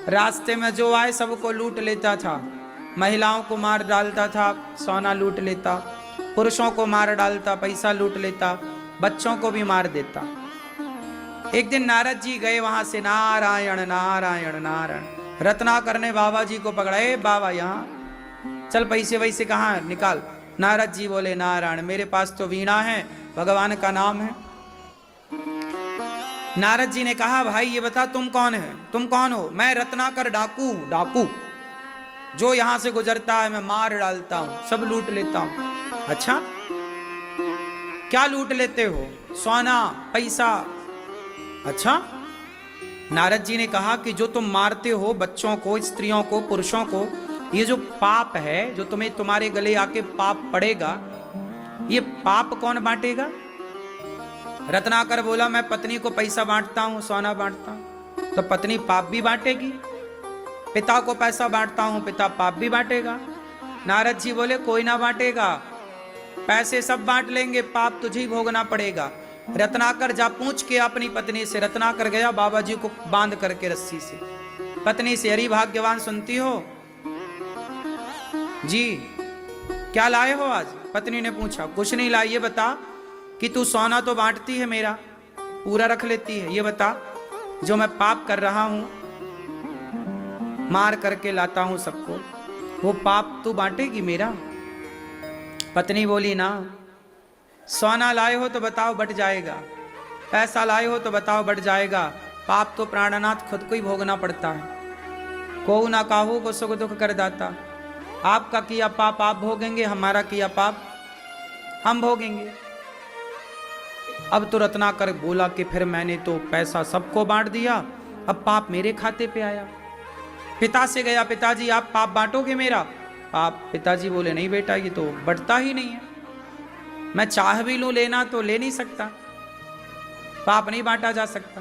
रास्ते में जो आए सबको लूट लेता था। महिलाओं को मार डालता था, सोना लूट लेता, पुरुषों को मार डालता, पैसा लूट लेता, बच्चों को भी मार देता। एक दिन नारद जी गए वहां से, नारायण नारायण नारायण। रत्नाकर ने बाबा जी को पकड़ा, ए बाबा यहाँ चल, पैसे वैसे कहाँ निकाल। नारद जी बोले, नारायण मेरे पास तो वीणा है, भगवान का नाम है। नारद जी ने कहा, भाई ये बता तुम कौन है, तुम कौन हो? मैं रत्नाकर डाकू, डाकू जो यहां से गुजरता है मैं मार डालता हूं, सब लूट लेता हूं। अच्छा क्या लूट लेते हो? सोना पैसा। अच्छा। नारद जी ने कहा कि जो तुम मारते हो बच्चों को, स्त्रियों को, पुरुषों को, ये जो पाप है, जो तुम्हें तुम्हारे गले आके पाप पड़ेगा, ये पाप कौन बांटेगा? रत्नाकर बोला, मैं पत्नी को पैसा बांटता हूं, सोना बांटता हूं, तो पत्नी पाप भी बांटेगी। पिता को पैसा बांटता हूं, पिता पाप भी बांटेगा। नारद जी बोले, कोई ना बांटेगा, पैसे सब बांट लेंगे, पाप तुझे ही भोगना पड़ेगा। रत्नाकर जा पूछ के अपनी पत्नी से। रत्नाकर गया, बाबा जी को बांध करके रस्सी से। पत्नी से, अरे भाग्यवान सुनती हो जी, क्या लाए हो आज? पत्नी ने पूछा, कुछ नहीं लाई, ये बता कि तू सोना तो बांटती है, मेरा पूरा रख लेती है, ये बता जो मैं पाप कर रहा हूं, मार करके लाता हूं सबको, वो पाप तू बांटेगी मेरा? पत्नी बोली, ना। सोना लाए हो तो बताओ बट जाएगा, पैसा लाए हो तो बताओ बट जाएगा, पाप तो प्राणनाथ खुद को ही भोगना पड़ता है। को ना काहू को सुख दुख कर दाता। आपका किया पाप आप भोगेंगे, हमारा किया पाप हम भोगेंगे। अब तो रत्नाकर बोला कि फिर मैंने तो पैसा सबको बांट दिया, अब पाप मेरे खाते पे आया। पिता से गया, पिताजी आप पाप बांटोगे मेरा पाप? पिताजी बोले, नहीं बेटा, ये तो बढ़ता ही नहीं है, मैं चाह भी लूं लेना तो ले नहीं सकता, पाप नहीं बांटा जा सकता।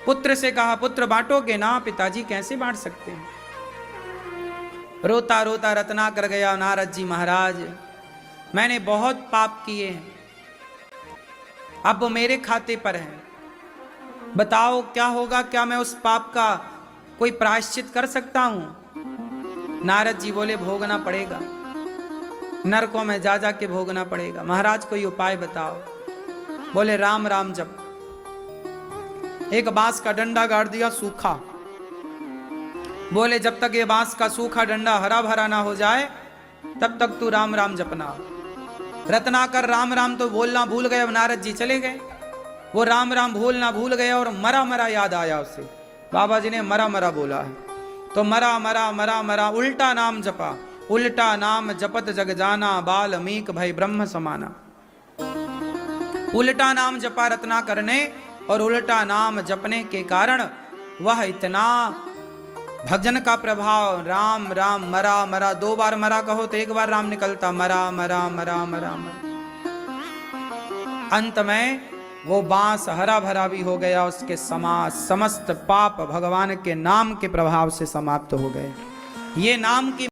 पुत्र से कहा, पुत्र बांटोगे ना? पिताजी कैसे बांट सकते हैं। रोता रोता रत्नाकर गया, नारद जी महाराज मैंने बहुत पाप किए हैं, अब वो मेरे खाते पर है, बताओ क्या होगा, क्या मैं उस पाप का कोई प्रायश्चित कर सकता हूं? नारद जी बोले, भोगना पड़ेगा, नरकों में जा जा के भोगना पड़ेगा। महाराज कोई उपाय बताओ। बोले, राम राम जप। एक बांस का डंडा गाड़ दिया सूखा। बोले, जब तक ये बांस का सूखा डंडा हरा भरा ना हो जाए तब तक तू राम राम जपना। रत्नाकर राम राम तो बोलना भूल गए। नारद जी चले गए, वो राम राम भूलना भूल गए और मरा मरा याद आया उसे। बाबा जी ने मरा मरा बोला है, तो मरा मरा मरा मरा उल्टा नाम जपा। उल्टा नाम जपत जग जाना, बाल्मीक भय ब्रह्म समाना। उल्टा नाम जपा रत्नाकर ने, और उल्टा नाम जपने के कारण वह इतना भजन का प्रभाव, राम राम मरा मरा, 2 बार मरा कहो तो 1 बार राम निकलता, मरा मरा मरा मरा मरा। अंत में वो बांस हरा भरा भी हो गया, उसके समस्त पाप भगवान के नाम के प्रभाव से समाप्त हो गए। ये नाम की